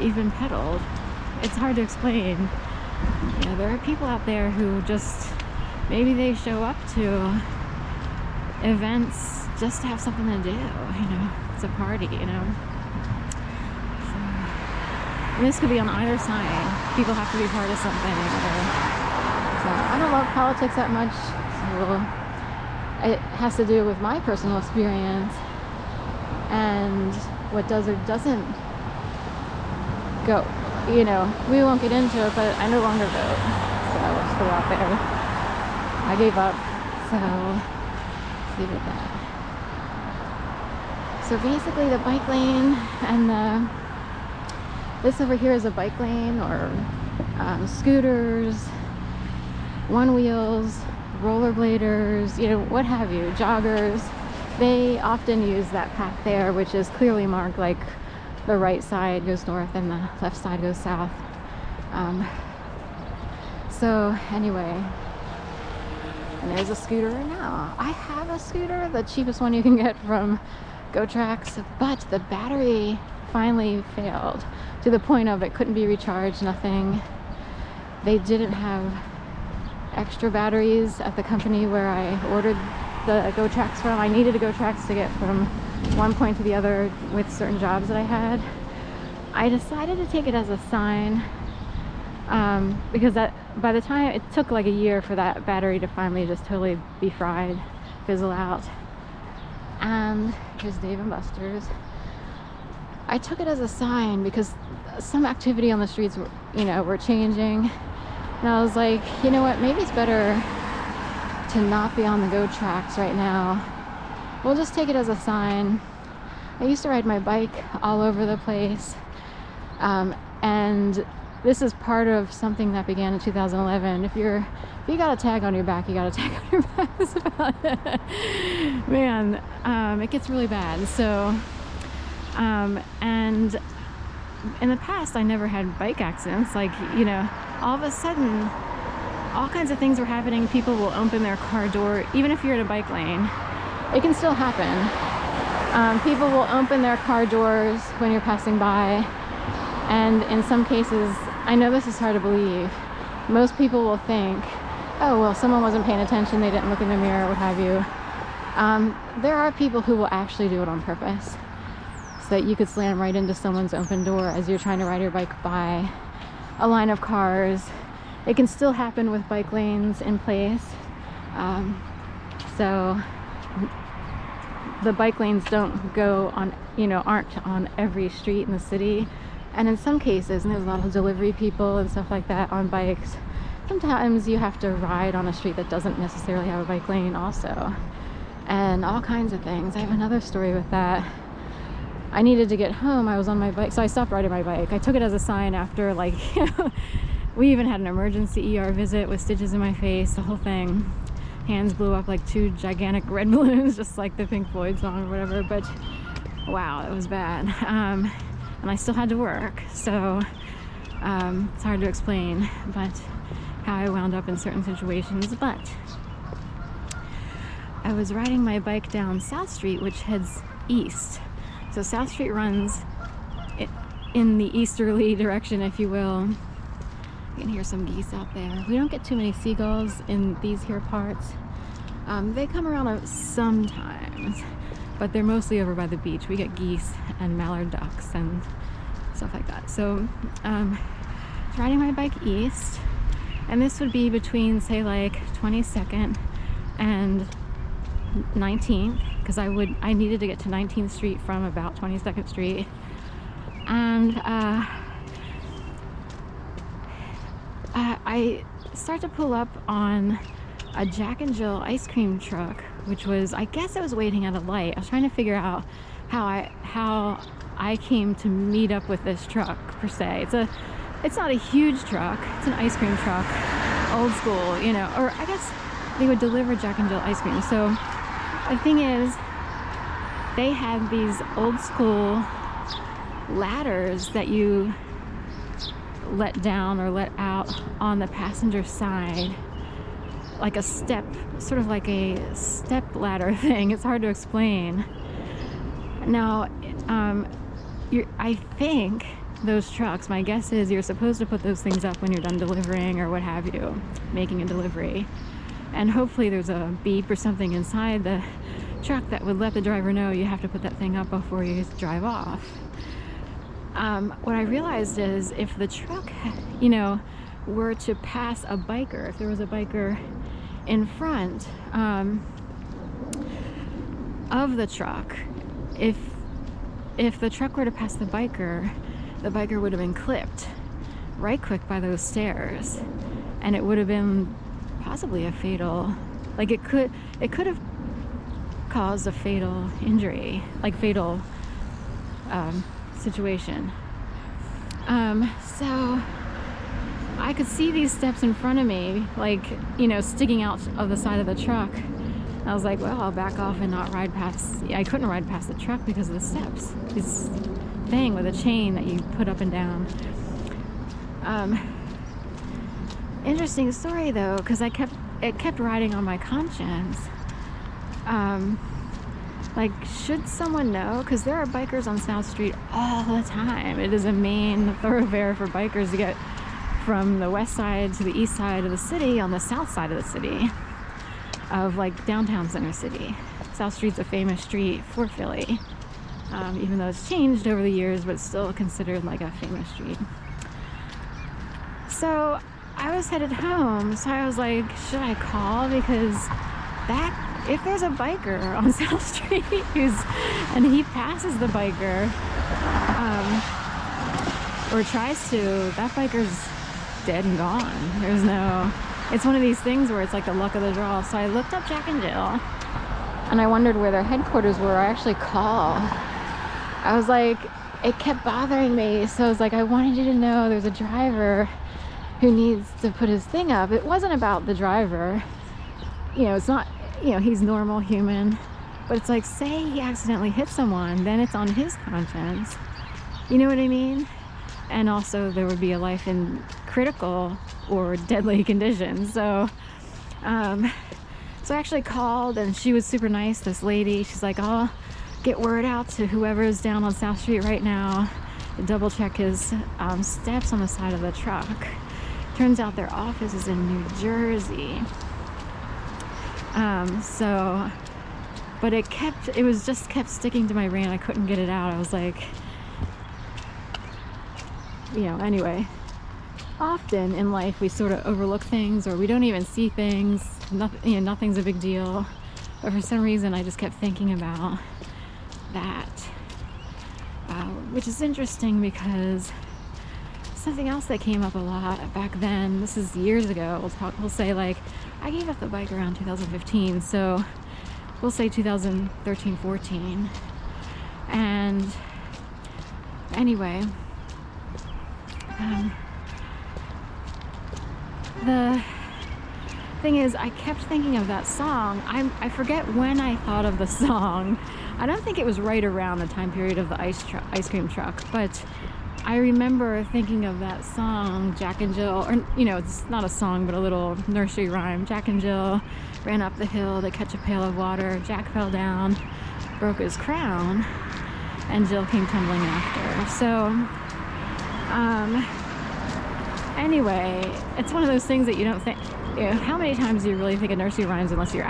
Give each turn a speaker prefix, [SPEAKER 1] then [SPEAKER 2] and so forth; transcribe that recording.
[SPEAKER 1] even pedaled. It's hard to explain. You know, there are people out there who just, maybe they show up to events just to have something to do, you know, it's a party, you know. So, and this could be on either side. People have to be part of something, so I don't love politics that much, so it has to do with my personal experience and what does or doesn't go. You know, we won't get into it, but I no longer vote, so I'll just put it out there. I gave up, so let's leave it at that. So basically the bike lane and this over here is a bike lane, or scooters, one wheels, rollerbladers, you know, what have you, joggers. They often use that path there, which is clearly marked, like the right side goes north and the left side goes south. So anyway, and there's a scooter now. I have a scooter, the cheapest one you can get from GoTrax, but the battery finally failed to the point of it couldn't be recharged, nothing. They didn't have extra batteries at the company where I ordered the GoTrax from. I needed a GoTrax to get from one point to the other with certain jobs that I had. I decided to take it as a sign because that, by the time, it took like a year for that battery to finally just totally be fried, fizzle out. And here's Dave and Buster's. I took it as a sign because some activity on the streets were, you know, were changing, and I was like, you know what, maybe it's better to not be on the GoTrax right now. We'll just take it as a sign. I used to ride my bike all over the place, and this is part of something that began in 2011. If you got a tag on your back, you got a tag on your back. That's about it. Man, it gets really bad. So, and in the past, I never had bike accidents. Like, you know, all of a sudden, all kinds of things were happening. People will open their car door, even if you're in a bike lane. It can still happen. People will open their car doors when you're passing by, and in some cases, I know this is hard to believe, most people will think, oh, well, someone wasn't paying attention, they didn't look in the mirror, what have you. There are people who will actually do it on purpose, so that you could slam right into someone's open door as you're trying to ride your bike by a line of cars. It can still happen with bike lanes in place. So the bike lanes don't go on, you know, aren't on every street in the city. And in some cases, and there's a lot of delivery people and stuff like that on bikes, sometimes you have to ride on a street that doesn't necessarily have a bike lane also. And all kinds of things. I have another story with that. I needed to get home. I was on my bike, so I stopped riding my bike. I took it as a sign after, like, you know, we even had an emergency ER visit with stitches in my face, the whole thing. Hands blew up like 2 gigantic red balloons, just like the Pink Floyd song or whatever. But wow, it was bad. And I still had to work, so it's hard to explain, but how I wound up in certain situations. But I was riding my bike down South Street, which heads east. So South Street runs in the easterly direction, if you will. You can hear some geese out there. We don't get too many seagulls in these here parts. They come around sometimes, but they're mostly over by the beach. We get geese and mallard ducks and stuff like that. So I was riding my bike east, and this would be between, say, like 22nd and 19th, because I needed to get to 19th Street from about 22nd Street. And I start to pull up on a Jack and Jill ice cream truck, which was, I guess it was waiting at a light. I was trying to figure out how I came to meet up with this truck, per se. It's not a huge truck, it's an ice cream truck, old school, you know, or I guess they would deliver Jack and Jill ice cream. So the thing is, they had these old school ladders that you let down or let out on the passenger side, like a step, sort of like a step ladder thing. It's hard to explain. Now, I think those trucks, my guess is you're supposed to put those things up when you're done delivering or what have you, making a delivery. And hopefully there's a beep or something inside the truck that would let the driver know you have to put that thing up before you drive off. What I realized is if the truck, you know, were to pass a biker, if there was a biker in front of the truck, if the truck were to pass the biker would have been clipped right quick by those stairs, and it would have been possibly a fatal, like it could have caused a fatal injury, like fatal situation. So I could see these steps in front of me, like, you know, sticking out of the side of the truck. I was like, well, I'll back off and not ride past. I couldn't ride past the truck because of the steps. This thing with a chain that you put up and down. Interesting story though, because it kept riding on my conscience. Like, should someone know? Because there are bikers on South Street all the time. It is a main thoroughfare for bikers to get from the west side to the east side of the city on the south side of the city, of like downtown Center City. South Street's a famous street for Philly, even though it's changed over the years, but it's still considered like a famous street. So I was headed home, so I was like, should I call? Because if there's a biker on South Street and he passes the biker, or tries to, that biker's dead and gone. There's no, it's one of these things where it's like the luck of the draw. So I looked up Jack and Jill and I wondered where their headquarters were. I actually called. I was like, it kept bothering me. So I was like, I wanted you to know there's a driver who needs to put his thing up. It wasn't about the driver. You know, it's not, you know, he's normal human, but it's like, say he accidentally hit someone, then it's on his conscience. You know what I mean? And also there would be a life in critical or deadly conditions. So so I actually called, and she was super nice, this lady. She's like, I'll get word out to whoever's down on South Street right now to double check his steps on the side of the truck. Turns out their office is in New Jersey. But it just kept sticking to my brain. I couldn't get it out. I was like, you know, anyway, often in life we sort of overlook things, or we don't even see things. Nothing, you know, nothing's a big deal. But for some reason, I just kept thinking about that, which is interesting because something else that came up a lot back then. This is years ago. We'll say, like, I gave up the bike around 2015, so we'll say 2013-14. And anyway, the thing is, I kept thinking of that song. I forget when I thought of the song. I don't think it was right around the time period of the ice cream truck, but I remember thinking of that song, Jack and Jill, or, you know, it's not a song, but a little nursery rhyme. Jack and Jill ran up the hill to catch a pail of water. Jack fell down, broke his crown, and Jill came tumbling after. So, anyway, it's one of those things that you don't think, you know, how many times do you really think of nursery rhymes unless you're